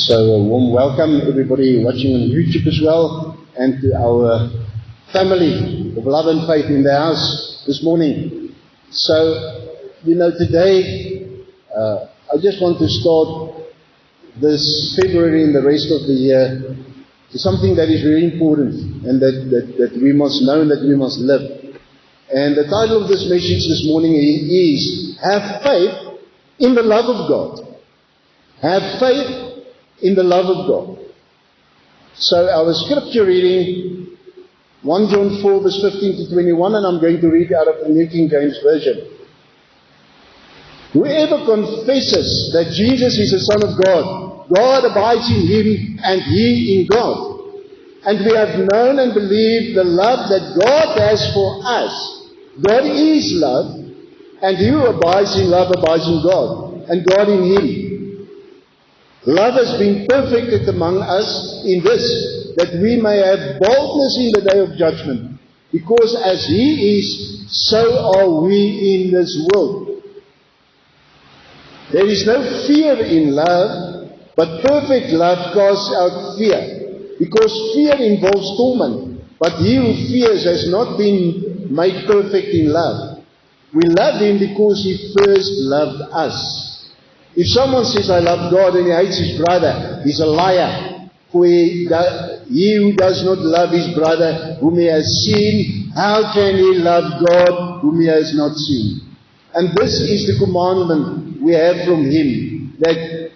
So a warm welcome everybody watching on YouTube as well, and to our family of love and faith in the house this morning. So, today I just want to start this February and the rest of the year to something that is very important and that we must know and that we must live. And the title of this message this morning is Have Faith in the Love of God. Have faith in the love of God. So our scripture reading, 1 John 4 verse 15 to 21, and I'm going to read out of the New King James Version. Whoever confesses that Jesus is the Son of God, God abides in him and he in God. And we have known and believed the love that God has for us. God is love, and he who abides in love abides in God, and God in him. Love has been perfected among us in this, that we may have boldness in the day of judgment, because as he is, so are we in this world. There is no fear in love, but perfect love casts out fear, because fear involves torment, but he who fears has not been made perfect in love. We love him because he first loved us. If someone says, I love God, and he hates his brother, he's a liar. For he who does not love his brother whom he has seen, how can he love God whom he has not seen? And this is the commandment we have from him, that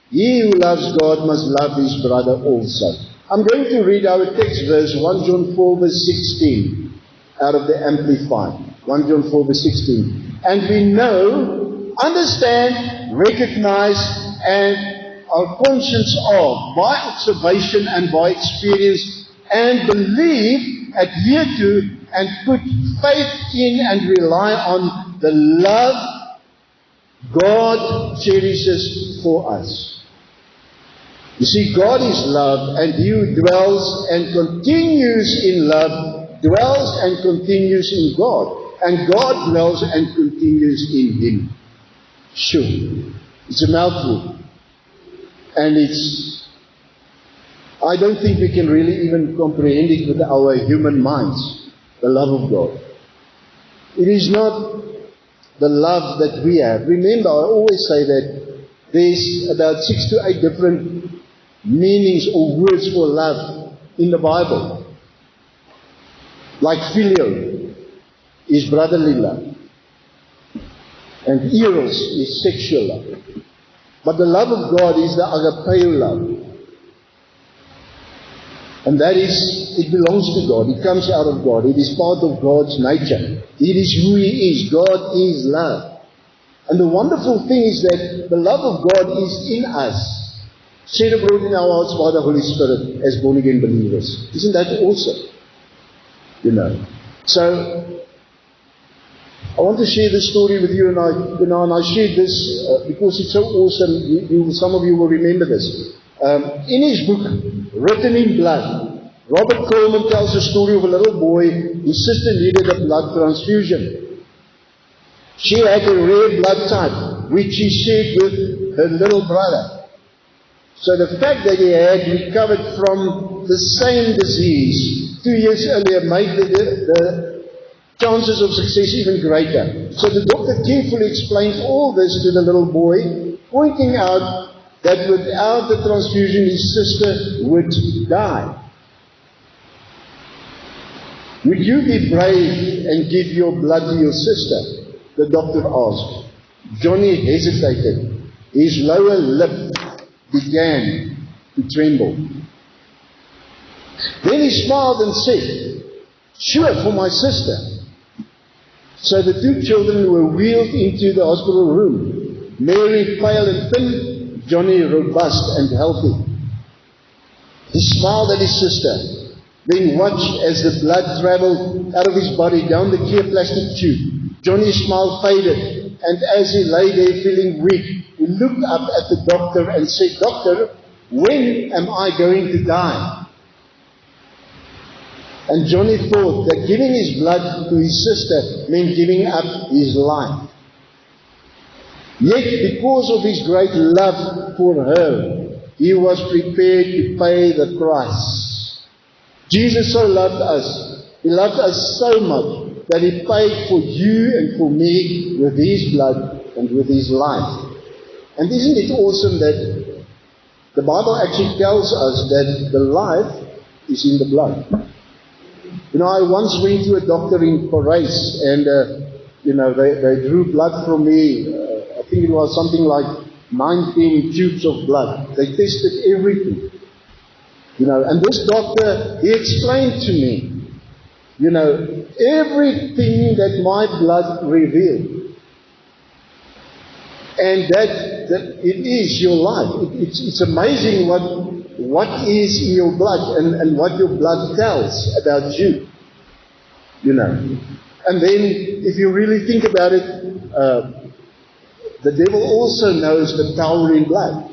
he who loves God must love his brother also. I'm going to read our text verse, 1 John 4 verse 16, out of the Amplified. 1 John 4 verse 16. And we know, understand, recognize, and are conscious of by observation and by experience, and believe, adhere to, and put faith in and rely on the love God cherishes for us. You see, God is love, and he who dwells and continues in love dwells and continues in God, and God dwells and continues in him. Sure, it's a mouthful, and I don't think we can really even comprehend it with our human minds, the love of God. It is not the love that we have. Remember, I always say that there's about 6 to 8 different meanings or words for love in the Bible. Like phileo is brotherly love, and eros is sexual love. But the love of God is the agapeo love. And that is, it belongs to God. It comes out of God. It is part of God's nature. It is who he is. God is love. And the wonderful thing is that the love of God is in us, shed abroad in our hearts by the Holy Spirit as born again believers. Isn't that awesome? So, I want to share this story with you, and I shared this because it's so awesome. Some of you will remember this. In his book, Written in Blood, Robert Coleman tells the story of a little boy whose sister needed a blood transfusion. She had a rare blood type, which she shared with her little brother. So the fact that he had recovered from the same disease 2 years earlier made the chances of success even greater. So the doctor carefully explains all this to the little boy, pointing out that without the transfusion his sister would die. Would you be brave and give your blood to your sister? The doctor asked. Johnny hesitated. His lower lip began to tremble. Then he smiled and said, sure, for my sister. So the 2 children were wheeled into the hospital room. Mary pale and thin, Johnny robust and healthy. He smiled at his sister, then watched as the blood travelled out of his body down the clear plastic tube. Johnny's smile faded, and as he lay there feeling weak, he looked up at the doctor and said, Doctor, when am I going to die? And Johnny thought that giving his blood to his sister meant giving up his life. Yet, because of his great love for her, He was prepared to pay the price. Jesus so loved us. He loved us so much that He paid for you and for me with His blood and with His life. And isn't it awesome that the Bible actually tells us that the life is in the blood? You know, I once went to a doctor in Paris and, they drew blood from me. I think it was something like 19 tubes of blood. They tested everything. And this doctor, he explained to me, everything that my blood revealed. And that it is your life. It's amazing what is in your blood and what your blood tells about you. And then, if you really think about it, the devil also knows the power in blood.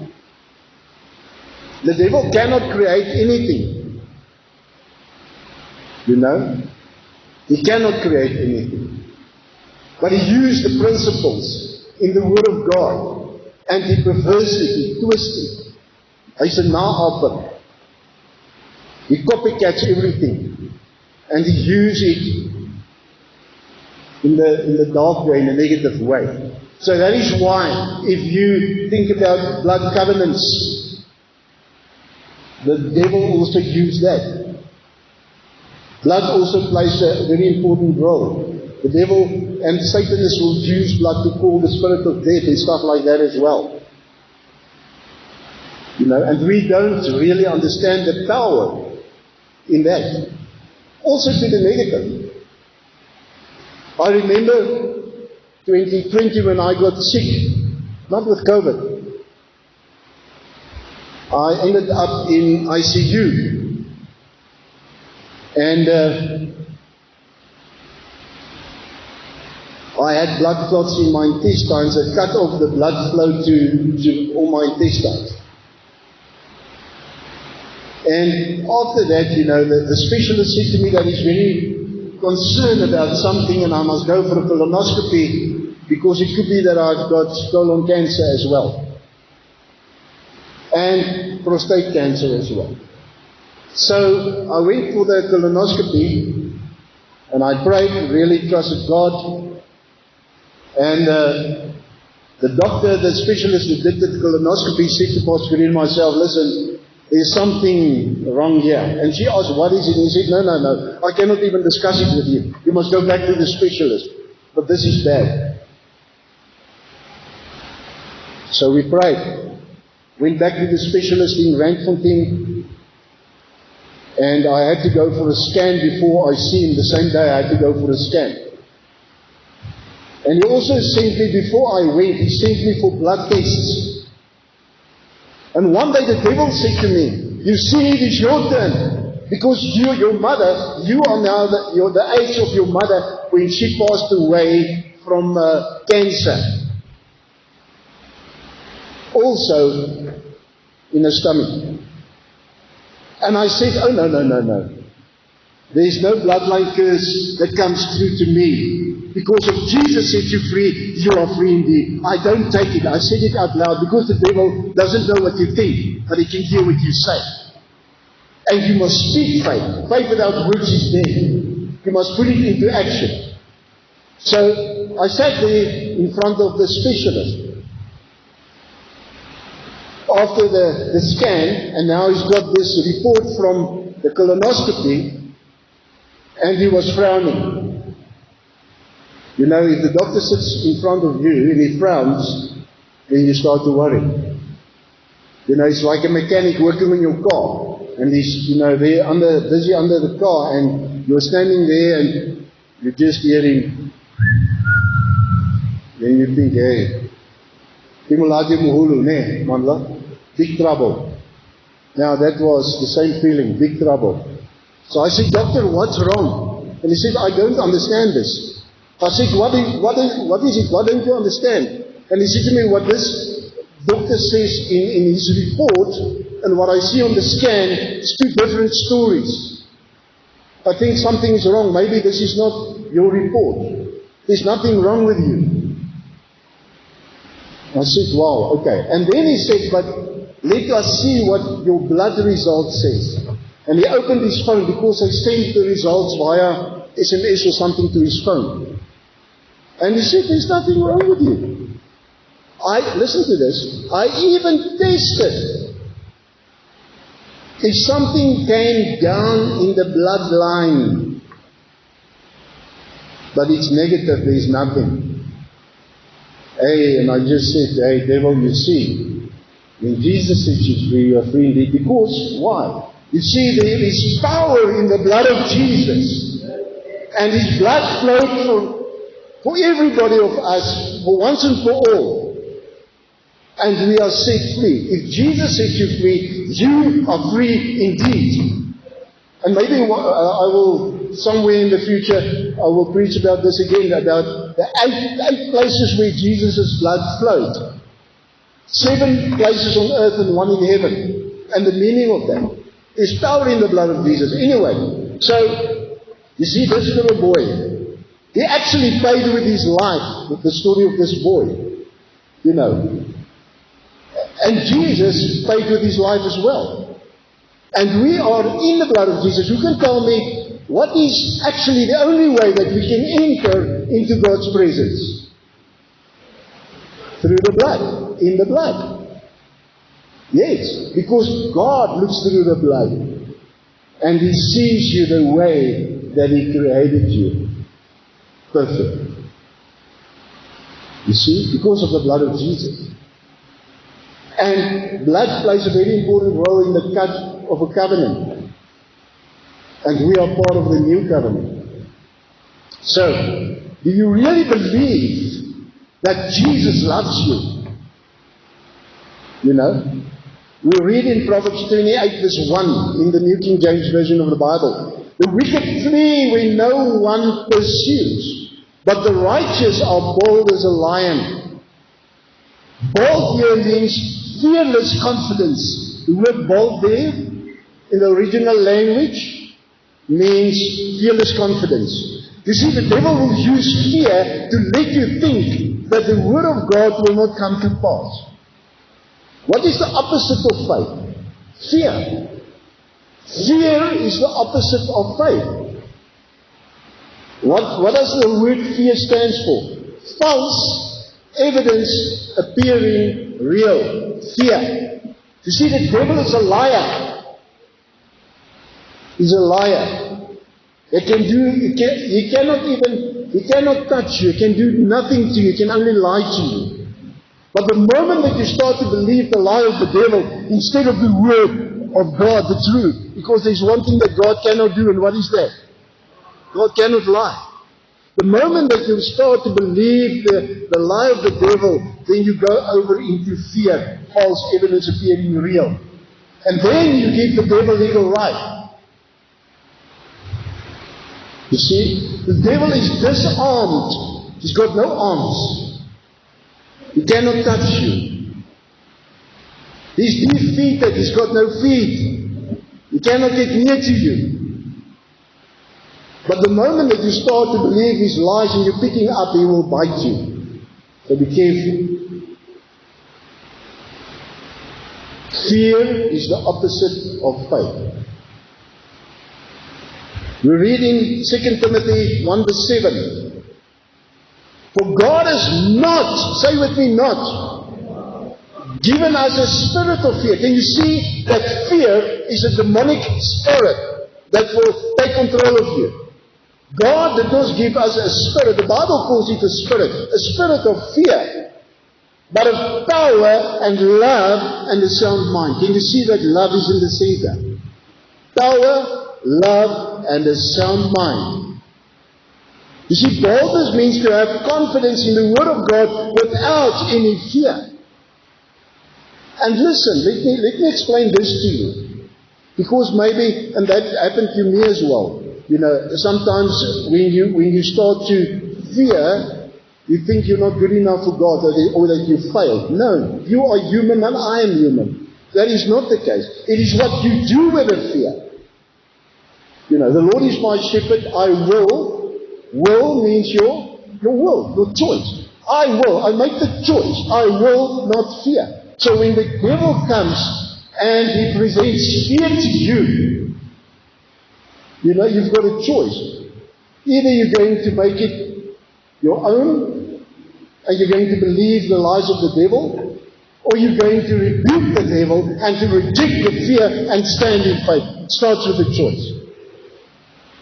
The devil cannot create anything. He cannot create anything. But he used the principles in the Word of God. And he perverts it, he twists it. Hy's 'n naapper. He copycats everything. And he uses it in the dark way, in a negative way. So that is why, if you think about blood covenants, the devil also used that. Blood also plays a very important role. The devil and Satanists will use blood to call the spirit of death and stuff like that as well. And we don't really understand the power in that. Also to the negative. I remember 2020 when I got sick, not with COVID. I ended up in ICU. And I had blood clots in my intestines that cut off the blood flow to all my intestines. And after that, the specialist said to me that he's very concerned about something and I must go for a colonoscopy because it could be that I've got colon cancer as well. And prostate cancer as well. So I went for the colonoscopy and I prayed, really trusted God. And the doctor, the specialist who did the colonoscopy said to Pastor Green and myself, listen, there's something wrong here. And she asked, what is it? And he said, no, I cannot even discuss it with you. You must go back to the specialist. But this is bad. So we prayed. Went back to the specialist in Randfontein. And I had to go for a scan before I see him. The same day I had to go for a scan. And he also sent me, before I went, he sent me for blood tests. And one day the devil said to me, you see, it is your turn. Because your mother, you are now the age of your mother when she passed away from cancer. Also in her stomach. And I said, oh no. There is no bloodline curse that comes through to me. Because if Jesus set you free, you are free indeed. I don't take it. I said it out loud because the devil doesn't know what you think, but he can hear what you say. And you must speak faith. Faith without works is dead. You must put it into action. So I sat there in front of the specialist. After the scan, and now he's got this report from the colonoscopy, and he was frowning. If the doctor sits in front of you and he frowns, then you start to worry. It's like a mechanic working on your car. And he's, they're busy under the car and you're standing there and you just hear him. Then you think, hey, big trouble. Now that was the same feeling, big trouble. So I said, doctor, what's wrong? And he said, I don't understand this. I said, what is it? Why don't you understand? And he said to me, what this doctor says in his report and what I see on the scan is two different stories. I think something is wrong. Maybe this is not your report. There's nothing wrong with you. I said, wow, okay. And then he said, but let us see what your blood result says. And he opened his phone because they sent the results via SMS or something to his phone. And he said, there's nothing wrong with you. Listen to this, I even tested. If something came down in the bloodline, but it's negative, there's nothing. Hey, and I just said, hey, devil, you see, when Jesus sets you free, you are free indeed. Because, why? You see, there is power in the blood of Jesus. And His blood flowed for everybody of us, for once and for all. And we are set free. If Jesus sets you free, you are free indeed. And maybe I will, somewhere in the future, I will preach about this again, about the eight places where Jesus' blood flowed. 7 places on earth and 1 in heaven. And the meaning of that. There's power in the blood of Jesus. Anyway, so, you see this little boy, he actually paid with his life, with the story of this boy. You know. And Jesus paid with his life as well. And we are in the blood of Jesus. Who can tell me what is actually the only way that we can enter into God's presence? Through the blood. In the blood. Yes. Because God looks through the blood. And He sees you the way that He created you. Perfect. You see? Because of the blood of Jesus. And blood plays a very important role in the cut of a covenant. And we are part of the new covenant. So, do you really believe that Jesus loves you? You know? We read in Proverbs 28 verse 1 in the New King James Version of the Bible. The wicked flee when no one pursues, but the righteous are bold as a lion. Bold here means fearless confidence. The word bold there, in the original language, means fearless confidence. You see, the devil will use fear to let you think that the word of God will not come to pass. What is the opposite of faith? Fear. Fear is the opposite of faith. What does the word fear stand for? False evidence appearing real. Fear. You see, the devil is a liar. He's a liar. He cannot touch you. He can do nothing to you. He can only lie to you. But the moment that you start to believe the lie of the devil instead of the word of God, the truth, because there's one thing that God cannot do, and what is that? God cannot lie. The moment that you start to believe the lie of the devil, then you go over into fear, false evidence appearing real. And then you give the devil legal right. You see, the devil is disarmed. He's got no arms. He cannot touch you. He's defeated. He's got no feet. He cannot get near to you. But the moment that you start to believe his lies and you're picking up, he will bite you. So be careful. Fear is the opposite of faith. We read in 2 Timothy 1 verse 7. For God has not, say with me, not, given us a spirit of fear. Can you see that fear is a demonic spirit that will take control of you? God did not give us a spirit. The Bible calls it a spirit of fear, but of power and love and a sound mind. Can you see that love is in the center? Power, love, and a sound mind. You see, boldness means to have confidence in the Word of God without any fear. And listen, let me explain this to you. Because maybe, and that happened to me as well. You know, sometimes when you start to fear, you think you're not good enough for God or that you failed. No, you are human and I am human. That is not the case. It is what you do with the fear. You know, the Lord is my shepherd, I will. Will means your will, your choice. I will. I make the choice. I will not fear. So when the devil comes and he presents fear to you, you've got a choice. Either you're going to make it your own, and you're going to believe the lies of the devil, or you're going to rebuke the devil and to reject the fear and stand in faith. It starts with a choice.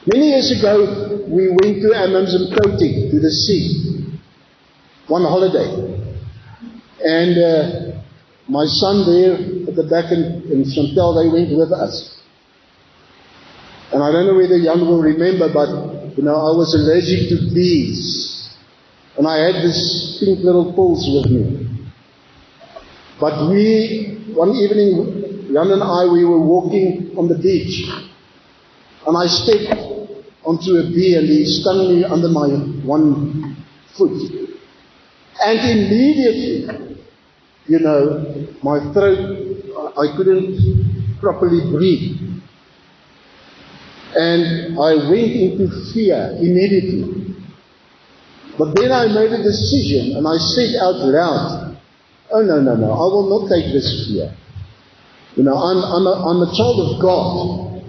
Many years ago, we went to Amanzimtoti, to the sea, one holiday. And my son there at the back and Chantal, they went with us. And I don't know whether Jan will remember, but I was allergic to bees. And I had this pink little pills with me. But one evening, Jan and I, we were walking on the beach. And I stepped onto a bee and he stung me under my one foot. And immediately, my throat, I couldn't properly breathe. And I went into fear immediately. But then I made a decision and I said out loud, oh no, I will not take this fear. I'm a child of God.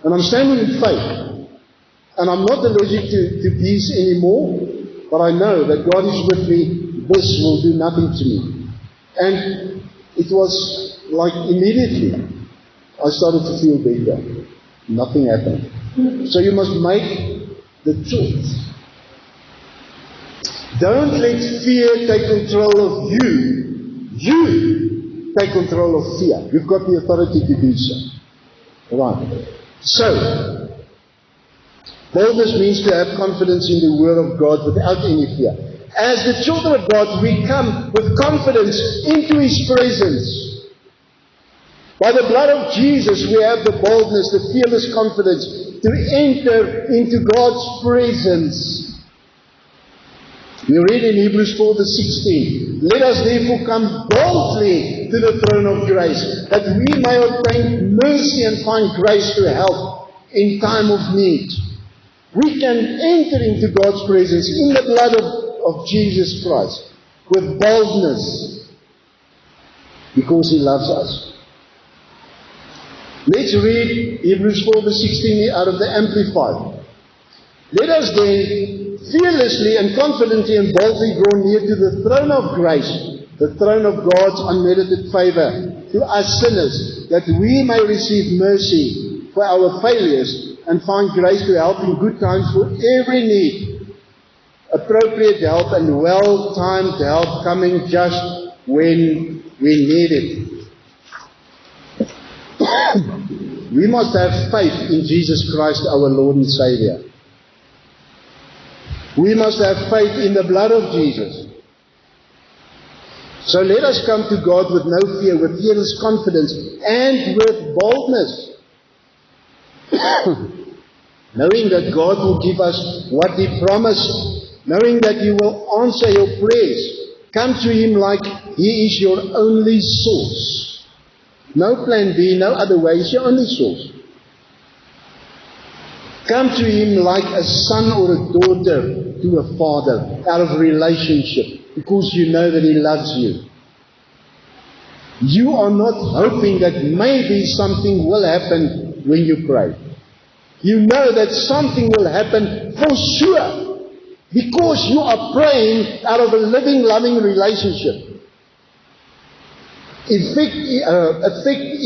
And I'm standing in faith. And I'm not allergic to bees anymore. But I know that God is with me. This will do nothing to me. And it was like immediately I started to feel better. Nothing happened. So you must make the choice. Don't let fear take control of you. You take control of fear. You've got the authority to do so. Right. So, boldness means to have confidence in the Word of God without any fear. As the children of God, we come with confidence into His presence. By the blood of Jesus, we have the boldness, the fearless confidence to enter into God's presence. We read in Hebrews 4:16, let us therefore come boldly to the throne of grace, that we may obtain mercy and find grace to help in time of need. We can enter into God's presence in the blood of Jesus Christ with boldness because He loves us. Let's read Hebrews 4:16 out of the Amplified. Let us then fearlessly and confidently and boldly draw near to the throne of grace, the throne of God's unmerited favor to us sinners, that we may receive mercy for our failures and find grace to help in good times for every need, appropriate help and well-timed help coming just when we need it. We must have faith in Jesus Christ, our Lord and Savior. We must have faith in the blood of Jesus. So let us come to God with no fear, with fearless confidence, and with boldness. Knowing that God will give us what He promised, knowing that He will answer your prayers. Come to Him like He is your only source. No plan B, no other way. He's your only source. Come to Him like a son or a daughter to a father, out of relationship, because you know that He loves you. You are not hoping that maybe something will happen when you pray. You know that something will happen for sure, because you are praying out of a living, loving relationship.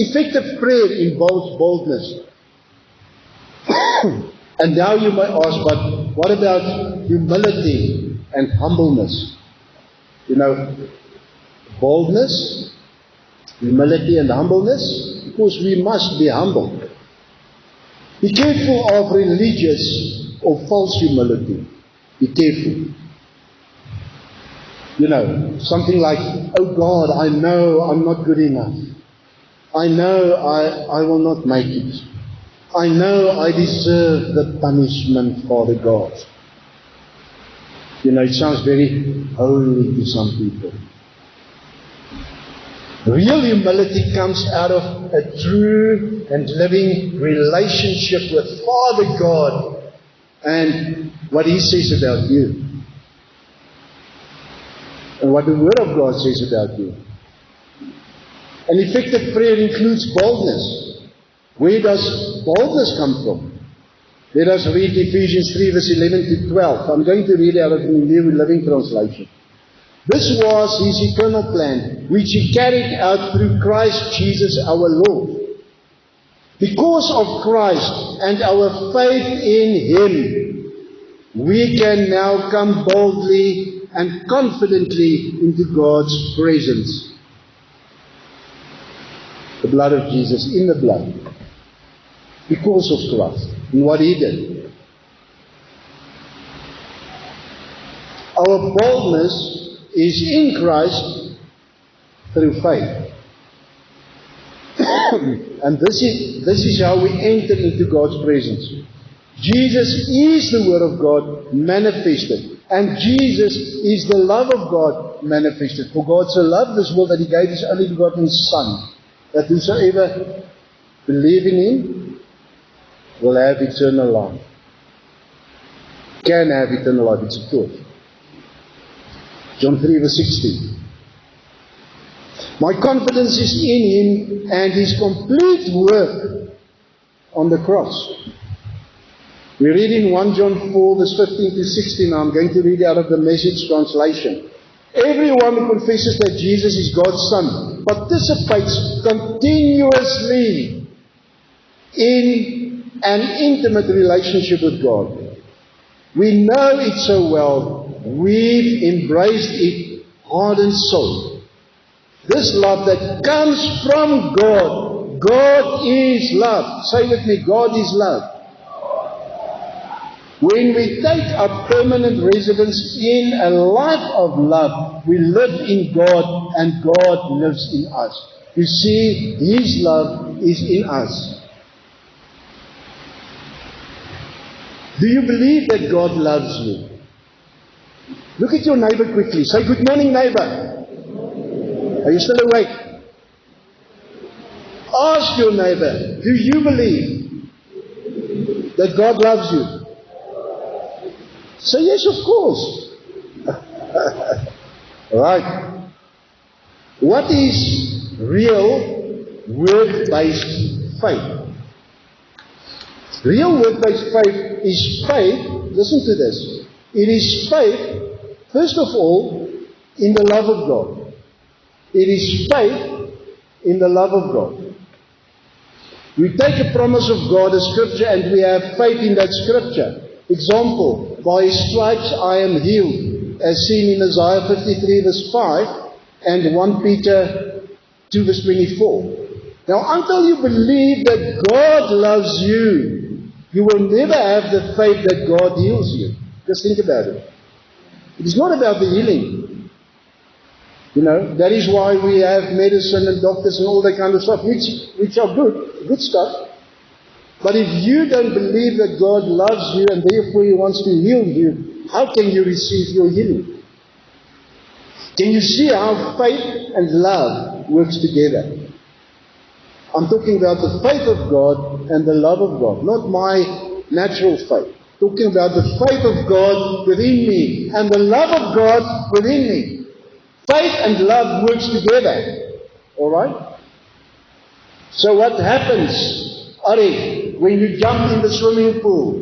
Effective prayer involves boldness. And now you might ask, but what about humility and humbleness? Boldness, humility and humbleness, because we must be humble. Be careful of religious or false humility. Be careful. Something like, oh God, I know I'm not good enough. I know I will not make it. I know I deserve the punishment, Father God. It sounds very holy to some people. Real humility comes out of a true and living relationship with Father God and what He says about you. And what the Word of God says about you. An effective prayer includes boldness. Where does boldness come from? Let us read Ephesians 3 verse 11 to 12. I'm going to read out of the New Living Translation. This was His eternal plan, which He carried out through Christ Jesus our Lord. Because of Christ and our faith in Him, we can now come boldly and confidently into God's presence. The blood of Jesus, in the blood. Because of Christ and what He did. Our boldness is in Christ through faith. And this is how we enter into God's presence. Jesus is the Word of God manifested. And Jesus is the love of God manifested. For God so loved this world that He gave His only begotten Son, that whosoever believing in Him will have eternal life. Can have eternal life, it's a truth. John 3 verse 16. My confidence is in Him and His complete work on the cross. We read in 1 John 4 verse 15 to 16. I'm going to read out of the Message translation. Everyone who confesses that Jesus is God's Son participates continuously in an intimate relationship with God. We know it so well. We've embraced it heart and soul. This love that comes from God. God is love. Say with me, God is love. When we take up permanent residence in a life of love, we live in God and God lives in us. You see, His love is in us. Do you believe that God loves you? Look at your neighbor quickly. Say, good morning, neighbor. Are you still awake? Ask your neighbor, do you believe that God loves you? Say yes, of course. Right. What is real word-based faith? Real word-based faith is faith, listen to this, it is faith, first of all, in the love of God. It is faith in the love of God. We take a promise of God, a scripture, and we have faith in that scripture. Example, by His stripes I am healed, as seen in Isaiah 53 verse 5 and 1 Peter 2 verse 24. Now, until you believe that God loves you, you will never have the faith that God heals you. Just think about it. It is not about the healing. You know, that is why we have medicine and doctors and all that kind of stuff, which are good stuff. But if you don't believe that God loves you and therefore He wants to heal you, how can you receive your healing? Can you see how faith and love works together? I'm talking about the faith of God and the love of God, not my natural faith. Talking about the faith of God within me and the love of God within me. Faith and love works together. Alright? So what happens, Ari, when you jump in the swimming pool?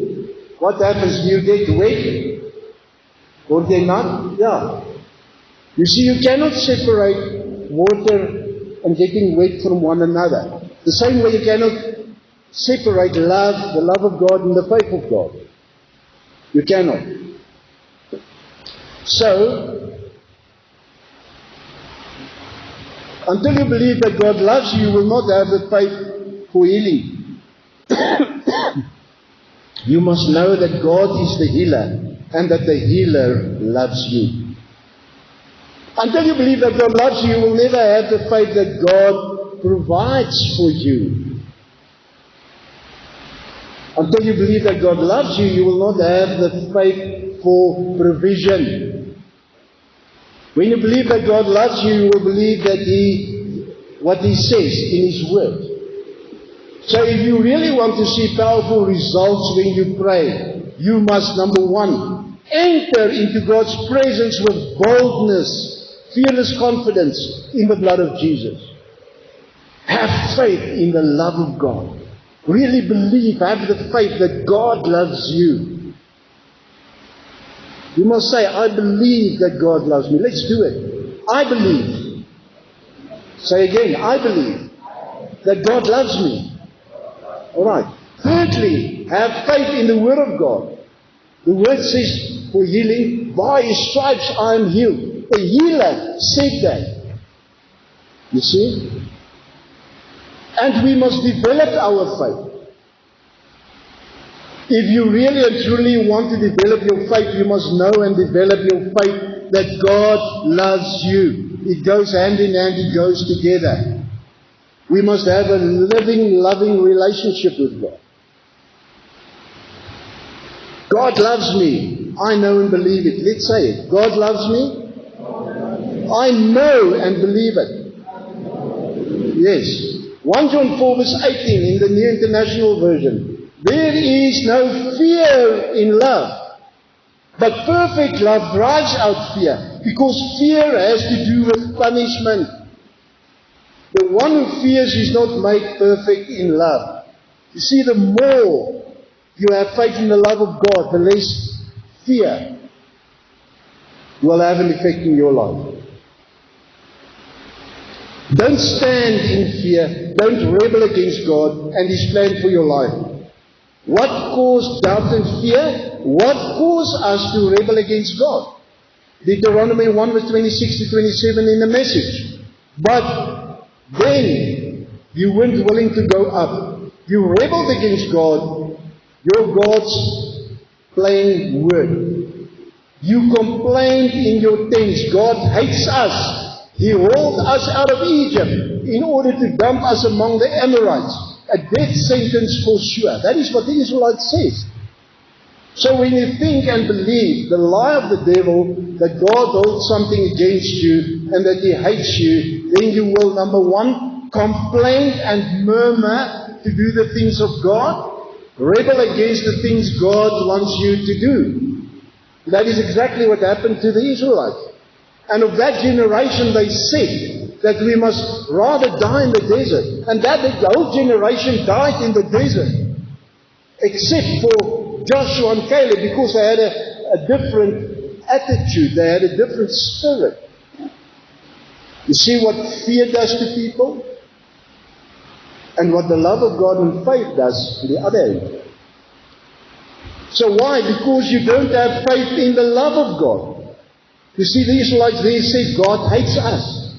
What happens? Do you get wet? Or they not? Yeah. You see, you cannot separate water and getting wet from one another. The same way you cannot separate love, the love of God, and the faith of God. You cannot. So, until you believe that God loves you, you will not have the faith for healing. You must know that God is the healer and that the healer loves you. Until you believe that God loves you, you will never have the faith that God provides for you. Until you believe that God loves you, you will not have the faith for provision. When you believe that God loves you, you will believe that what He says in His Word. So if you really want to see powerful results when you pray, you must, number one, enter into God's presence with boldness, fearless confidence in the blood of Jesus. Have faith in the love of God. Really believe, have the faith that God loves you. You must say, I believe that God loves me. Let's do it. I believe. Say again, I believe that God loves me. Alright. Thirdly, have faith in the Word of God. The Word says for healing, by His stripes I am healed. The healer said that. You see? And we must develop our faith. If you really and truly want to develop your faith, you must know and develop your faith that God loves you. It goes hand in hand, it goes together. We must have a living, loving relationship with God. God loves me. I know and believe it. Let's say it. God loves me. I know and believe it. Yes. 1 John 4 verse 18 in the New International Version. There is no fear in love, but perfect love drives out fear, because fear has to do with punishment. The one who fears is not made perfect in love. You see, the more you have faith in the love of God, the less fear will have an effect in your life. Don't stand in fear. Don't rebel against God and His plan for your life. What caused doubt and fear? What caused us to rebel against God? Deuteronomy 1 verse 26 to 27 in the Message. But then you weren't willing to go up. You rebelled against God. Your God's plain word. You complained in your tents. God hates us. He hauled us out of Egypt in order to dump us among the Amorites. A death sentence for sure. That is what the Israelite says. So when you think and believe the lie of the devil that God holds something against you and that He hates you, then you will, number one, complain and murmur to do the things of God, rebel against the things God wants you to do. That is exactly what happened to the Israelites. And of that generation they said that we must rather die in the desert. And that the whole generation died in the desert. Except for Joshua and Caleb, because they had a different attitude. They had a different spirit. You see what fear does to people? And what the love of God and faith does to the other end. So why? Because you don't have faith in the love of God. You see, the Israelites there said God hates us.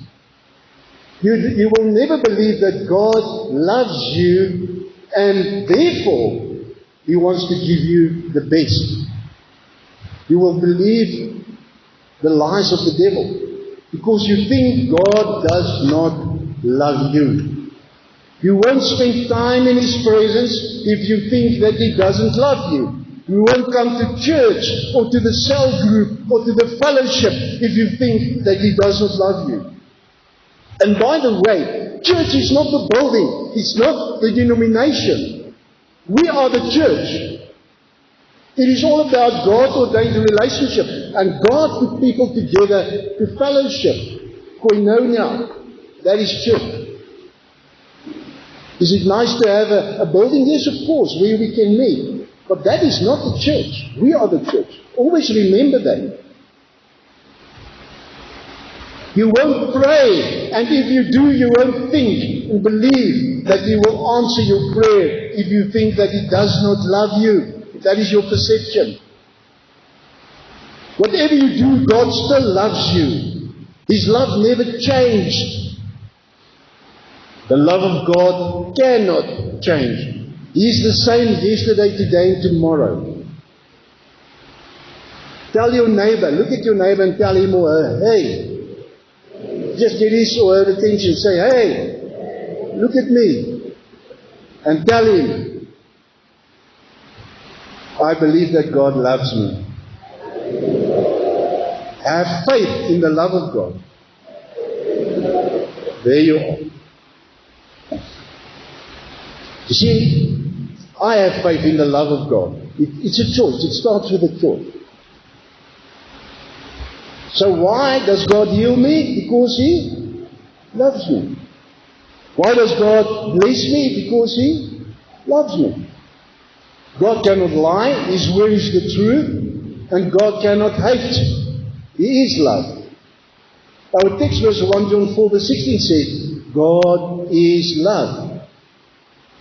You will never believe that God loves you and therefore He wants to give you the best. You will believe the lies of the devil because you think God does not love you. You won't spend time in His presence if you think that He doesn't love you. You won't come to church or to the cell group or to the fellowship if you think that He does not love you. And by the way, church is not the building. It's not the denomination. We are the church. It is all about God's ordained relationship. And God put people together to fellowship. Koinonia. That is church. Is it nice to have a building? Yes, of course, where we can meet. But that is not the church. We are the church. Always remember that. You won't pray, and if you do, you won't think and believe that He will answer your prayer if you think that He does not love you. If that is your perception. Whatever you do, God still loves you. His love never changed. The love of God cannot change. He is the same yesterday, today, and tomorrow. Tell your neighbor, look at your neighbor and tell him or her, hey. Just get his or her attention. Say, hey, look at me. And tell him, I believe that God loves me. Have faith in the love of God. There you are. You see, I have faith in the love of God. It's a choice. It starts with a choice. So why does God heal me? Because He loves me. Why does God bless me? Because He loves me. God cannot lie. His word is the truth. And God cannot hate. He is love. Our text verse 1 John 4 verse 16 says, God is love.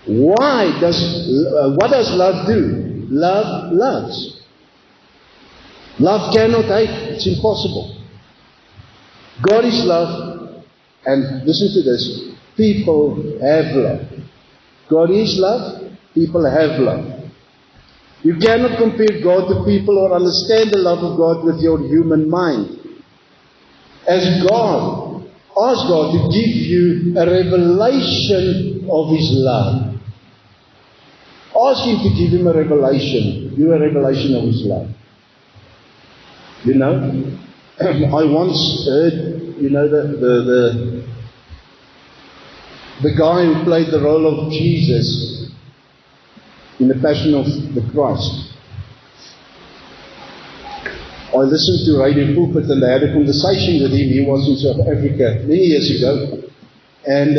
What does love do? Love loves. Love cannot hate. It's impossible. God is love. And listen to this. People have love. God is love. People have love. You cannot compare God to people or understand the love of God with your human mind. As God, ask God to give you a revelation of His love. Ask Him to give him a revelation. You a revelation of His love. You know, I once heard, you know, the guy who played the role of Jesus in the Passion of the Christ. I listened to Radio Pulpit and they had a conversation with him. He was in South Africa many years ago. And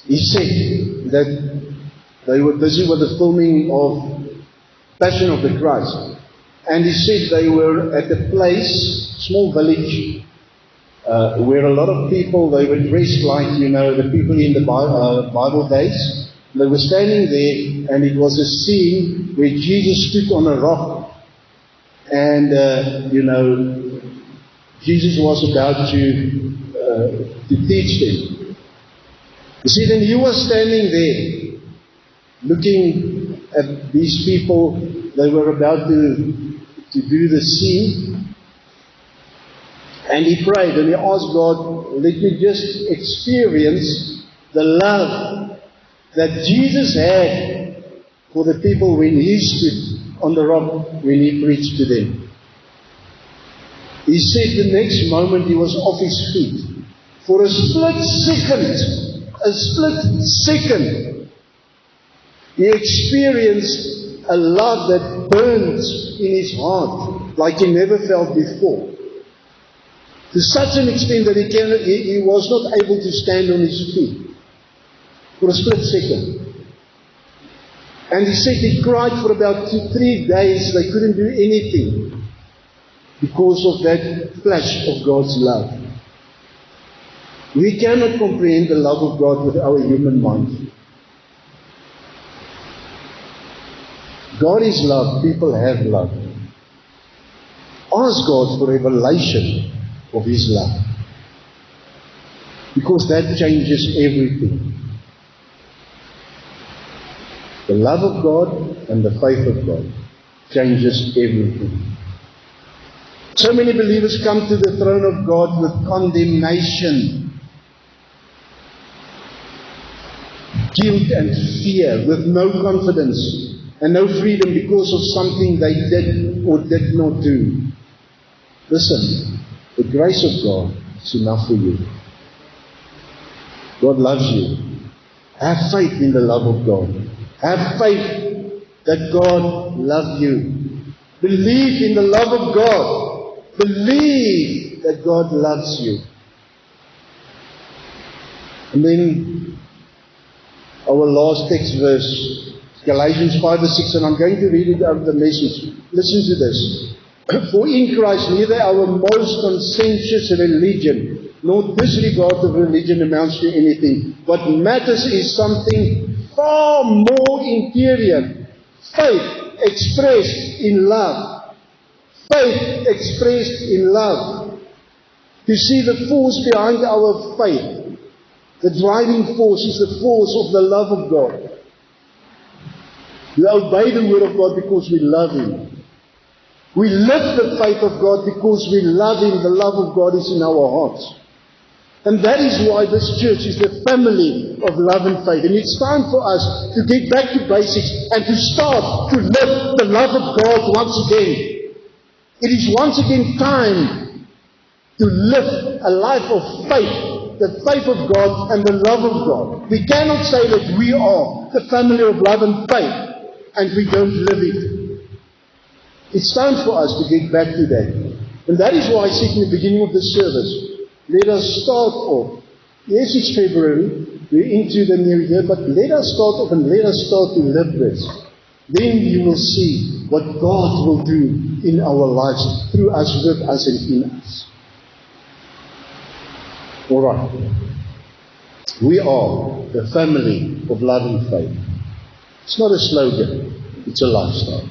he said that they were busy with the filming of Passion of the Christ. And he said they were at a place, small village, where a lot of people, they were dressed like, you know, the people in the Bible days. They were standing there, and it was a scene where Jesus stood on a rock. And, you know, Jesus was about to teach them. You see, then he was standing there, looking at these people. They were about to do the scene. And he prayed, and he asked God, let me just experience the love that Jesus had for the people when he stood on the rock when he preached to them. He said the next moment he was off his feet. For a split second, he experienced a love that burns in his heart like he never felt before. To such an extent that he was not able to stand on his feet. For a split second. And he said he cried for about 2-3 days. They couldn't do anything because of that flash of God's love. We cannot comprehend the love of God with our human mind. God is love. People have love. Ask God for revelation of His love. Because that changes everything. The love of God and the faith of God changes everything. So many believers come to the throne of God with condemnation, guilt and fear, with no confidence and no freedom because of something they did or did not do. Listen, the grace of God is enough for you. God loves you. Have faith in the love of God. Have faith that God loves you. Believe in the love of God. Believe that God loves you. And then our last text verse, Galatians 5 or 6, and I'm going to read it out of the Message. Listen to this. For in Christ neither our most conscientious religion nor disregard of religion amounts to anything. What matters is something far more interior. Faith expressed in love. Faith expressed in love. You see, the force behind our faith, the driving force, is the force of the love of God. We obey the word of God because we love Him. We live the faith of God because we love Him. The love of God is in our hearts. And that is why this church is the family of love and faith. And it's time for us to get back to basics and to start to live the love of God once again. It is once again time to live a life of faith, the faith of God and the love of God. We cannot say that we are the family of love and faith and we don't live it. It's time for us to get back to that. And that is why I said in the beginning of the service, let us start off. Yes, it's February, we're into the new year, but let us start off and let us start to live this. Then you will see what God will do in our lives, through us, with us, and in us. Alright. We are the family of love and faith. It's not a slogan, it's a lifestyle.